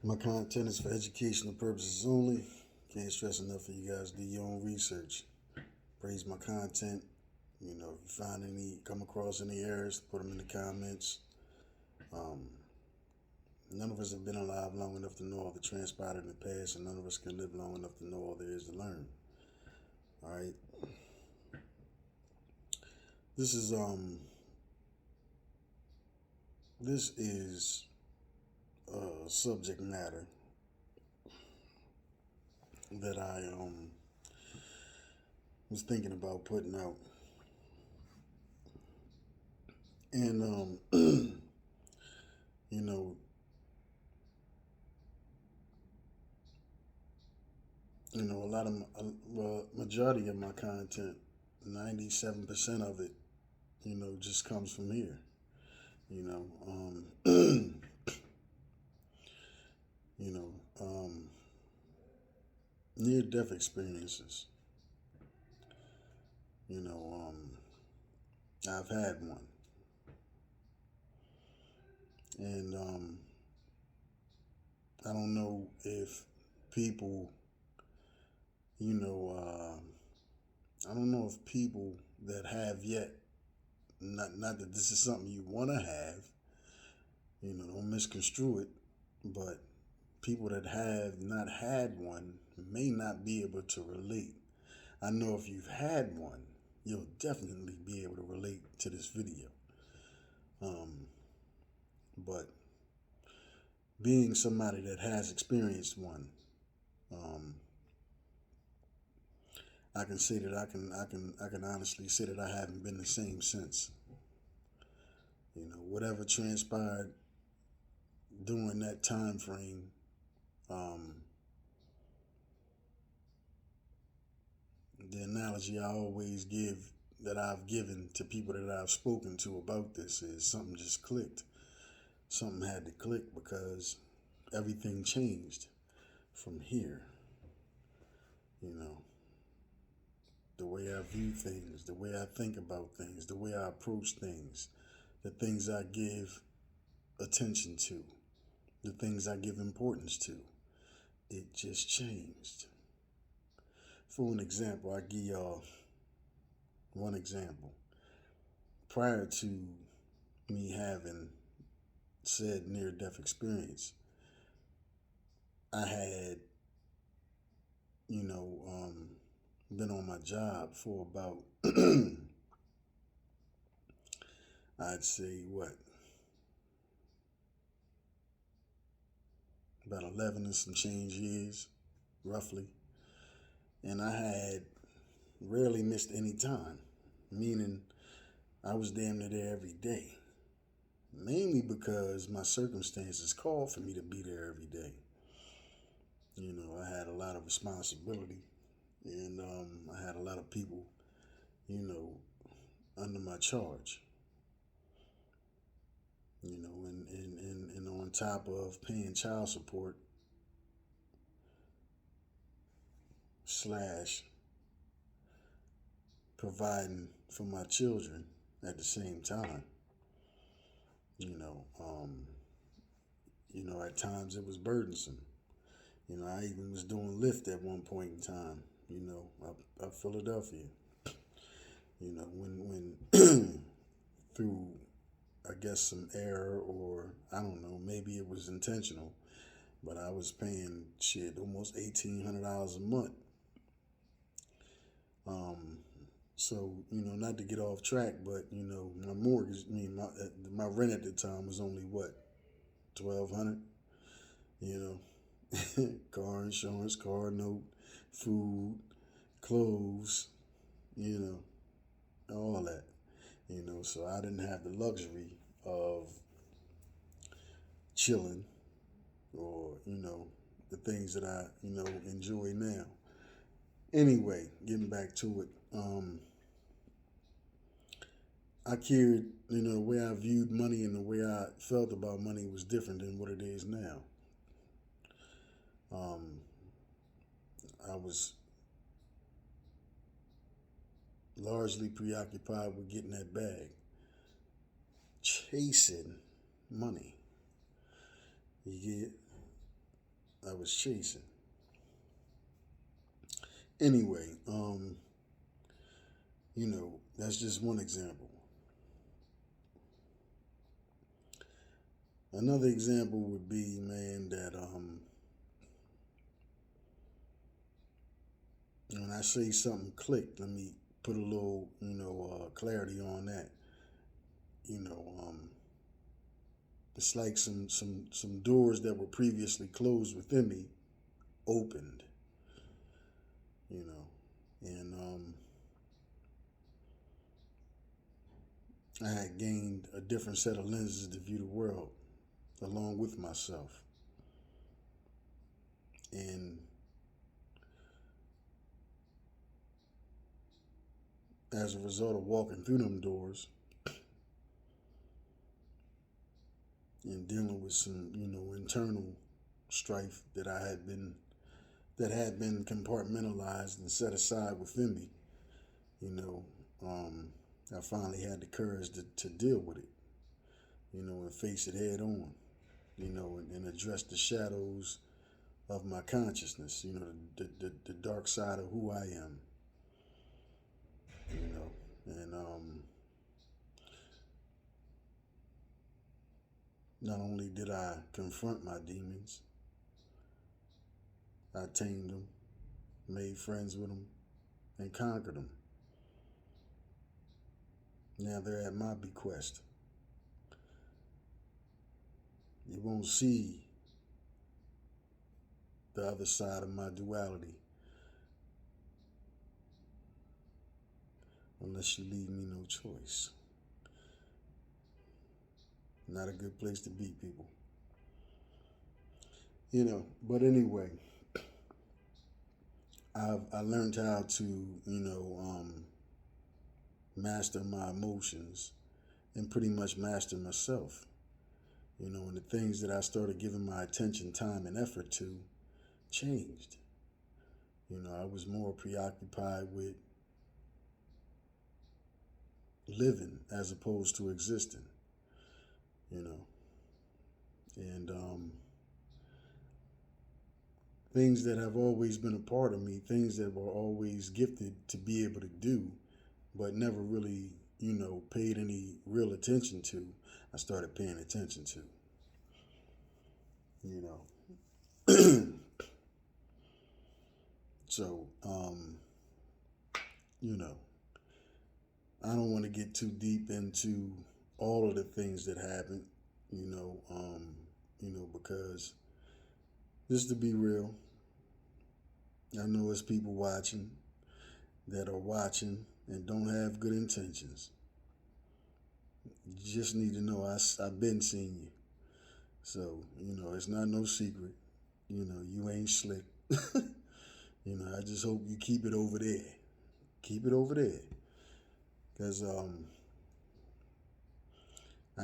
My content is for educational purposes only. Can't stress enough for you guys to do your own research. Praise my content. If you come across any errors, put them in the comments. Um, None of us have been alive long enough to know all that transpired in the past, and none of us can live long enough to know all there is to learn. All right. This is this is subject matter that I was thinking about putting out, and you know, a lot of majority of my content, 97% of it, just comes from here. You know, you know, um, near death experiences. You know, I've had one, and I don't know if people, you know, I don't know if people that have yet, not that this is something you want to have, don't misconstrue it, but people that have not had one may not be able to relate. I know if you've had one, you'll definitely be able to relate to this video. Um, but being somebody that has experienced one, um, I can say that I can honestly say that I haven't been the same since. Whatever transpired during that time frame, um, the analogy I always give that I've given to people that I've spoken to about this is something just clicked. Something had to click because everything changed from here. You know, the way I view things, the way I think about things, the way I approach things, the things I give attention to, the things I give importance to. It just changed. For an example, I give y'all one example. Prior to me having said near death experience, I had, you know, been on my job for about, I'd say, about 11 and some change years, roughly. And I had rarely missed any time, meaning I was damn near there every day, mainly because my circumstances called for me to be there every day. I had a lot of responsibility, and I had a lot of people, you know, under my charge. And on top of paying child support slash providing for my children at the same time. You know, um, at times it was burdensome. I even was doing Lyft at one point in time. Up Philadelphia. When through, I guess, some error, or I don't know, maybe it was intentional, but I was paying almost $1,800 a month. Um, so not to get off track, but my mortgage, my rent at the time was only what, 1,200. You car insurance, car note, food, clothes, you all that. So I didn't have the luxury of chilling, or the things that I enjoy now. Anyway, getting back to it, I cared, the way I viewed money and the way I felt about money was different than what it is now. Um, I was largely preoccupied with getting that bag, chasing money. You get, I was chasing. Anyway, that's just one example. Another example would be, man, that when I say something clicked, let me put a little, clarity on that. You know, it's like some doors that were previously closed within me opened. You know, and I had gained a different set of lenses to view the world along with myself. And as a result of walking through them doors and dealing with some, internal strife that had been compartmentalized and set aside within me, you know, I finally had the courage to deal with it, and face it head on, and address the shadows of my consciousness, the dark side of who I am, and not only did I confront my demons, I tamed them, made friends with them, and conquered them. Now they're at my bequest. You won't see the other side of my duality unless you leave me no choice. Not a good place to be, people. But anyway, I learned how to, master my emotions and pretty much master myself. And the things that I started giving my attention, time, and effort to changed. I was more preoccupied with living as opposed to existing, and things that have always been a part of me, things that were always gifted to be able to do, but never really, paid any real attention to, I started paying attention to, So, I don't want to get too deep into all of the things that happened, because just to be real, I know there's people watching that are watching and don't have good intentions. You just need to know I've been seeing you. So, it's not no secret. You ain't slick. I just hope you keep it over there. Keep it over there. Because I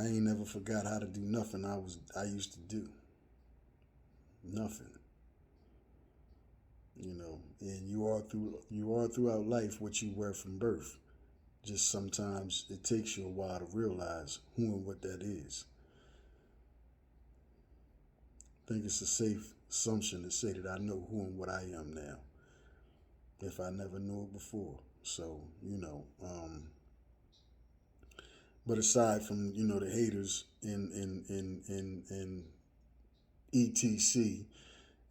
ain't never forgot how to do nothing I used to do. Nothing. And you are throughout life what you were from birth. Just sometimes it takes you a while to realize who and what that is. I think it's a safe assumption to say that I know who and what I am now, if I never knew it before. So, but aside from, the haters in ETC,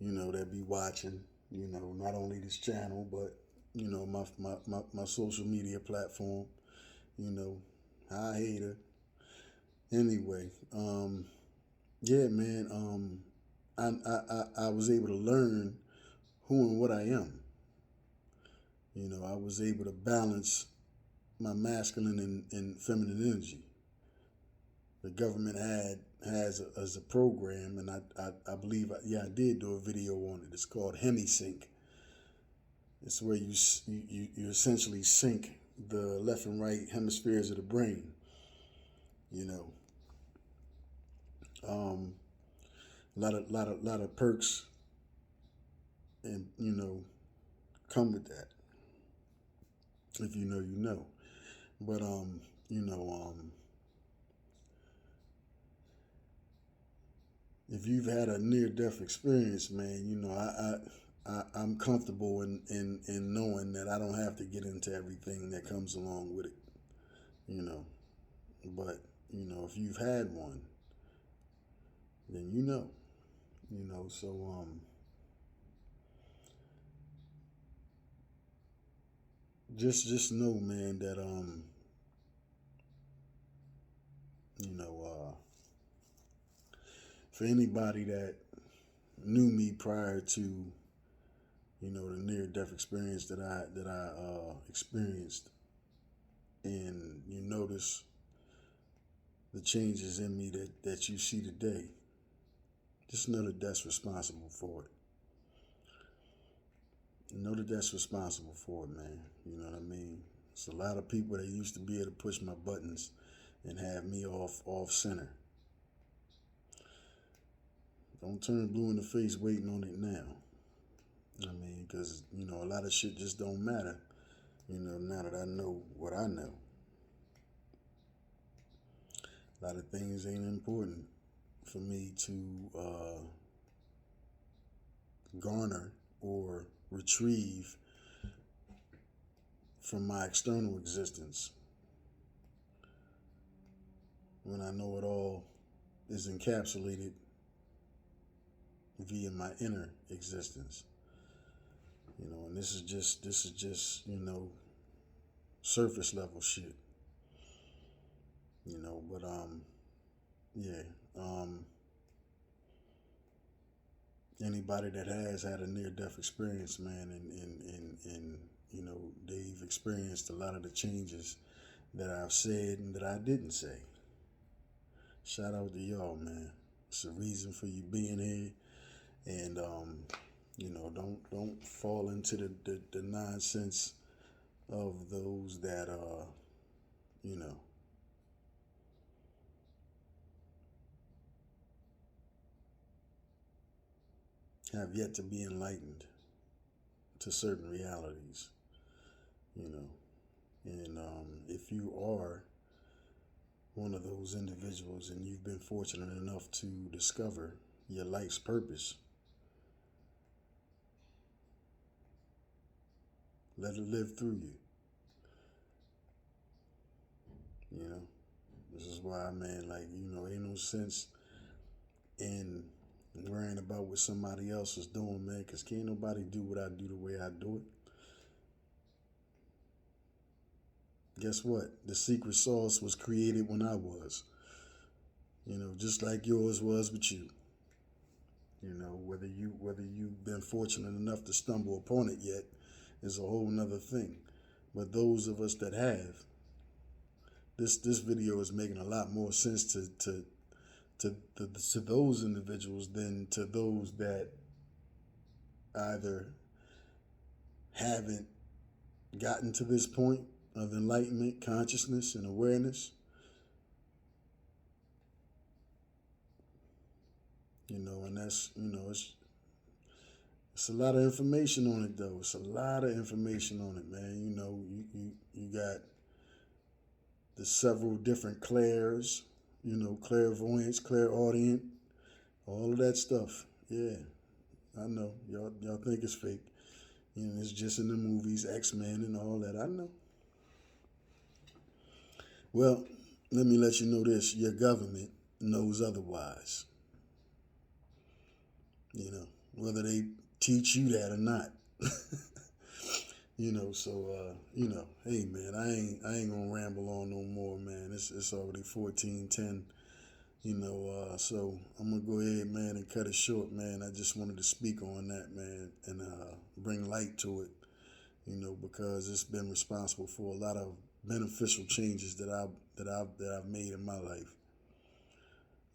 that be watching, not only this channel, but, my social media platform, hi hater. Anyway, yeah, man, I was able to learn who and what I am. I was able to balance my masculine and feminine energy. The government has a program, and I believe I did do a video on it. It's called HemiSync. It's where you essentially sync the left and right hemispheres of the brain. Lot of perks, and come with that. If you know, you know. But if you've had a near death experience, man, I'm comfortable in knowing that I don't have to get into everything that comes along with it, you know. But, if you've had one, then so just know, man, that you know, for anybody that knew me prior to, the near death experience that I experienced, and you notice the changes in me that you see today, just know that that's responsible for it. Know that that's responsible for it, man. You know what I mean? It's a lot of people that used to be able to push my buttons and have me off center. Don't turn blue in the face waiting on it now. I mean, because a lot of shit just don't matter. Now that I know what I know, a lot of things ain't important for me to garner or retrieve from my external existence when I know it all is encapsulated via my inner existence. And this is just surface level shit. But yeah. Anybody that has had a near death experience, man, and they've experienced a lot of the changes that I've said and that I didn't say. Shout out to y'all, man. It's a reason for you being here, and don't fall into the nonsense of those that you know have yet to be enlightened to certain realities. You know, and if you are one of those individuals and you've been fortunate enough to discover your life's purpose, let it live through you. You know, this is why, man, like, ain't no sense in worrying about what somebody else is doing, man, because can't nobody do what I do the way I do it. Guess what? The secret sauce was created when I was, just like yours was with you. Whether you've been fortunate enough to stumble upon it yet is a whole nother thing. But those of us that have, this video is making a lot more sense to those individuals than to those that either haven't gotten to this point of enlightenment, consciousness, and awareness. And that's, it's a lot of information on it, though. It's a lot of information on it, man. You got the several different clairs, clairvoyance, clairaudient, all of that stuff. Yeah, I know. Y'all think it's fake. It's just in the movies, X-Men and all that. I know. Well, let me let you know this. Your government knows otherwise. Whether they teach you that or not. Hey, man, I ain't gonna ramble on no more, man. It's already 14:10. So I'm gonna go ahead, man, and cut it short, man. I just wanted to speak on that, man, and bring light to it, because it's been responsible for a lot of beneficial changes that I've made in my life.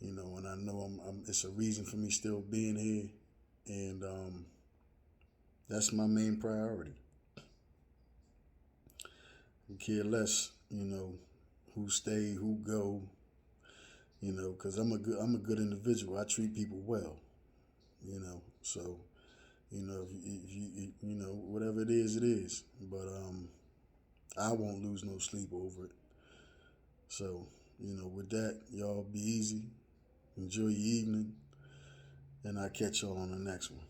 And I know it's a reason for me still being here, and that's my main priority. I care less, who stay, who go, because I'm a good individual. I treat people well, So, if whatever it is, it is. But I won't lose no sleep over it. So, with that, y'all be easy. Enjoy your evening. And I'll catch y'all on the next one.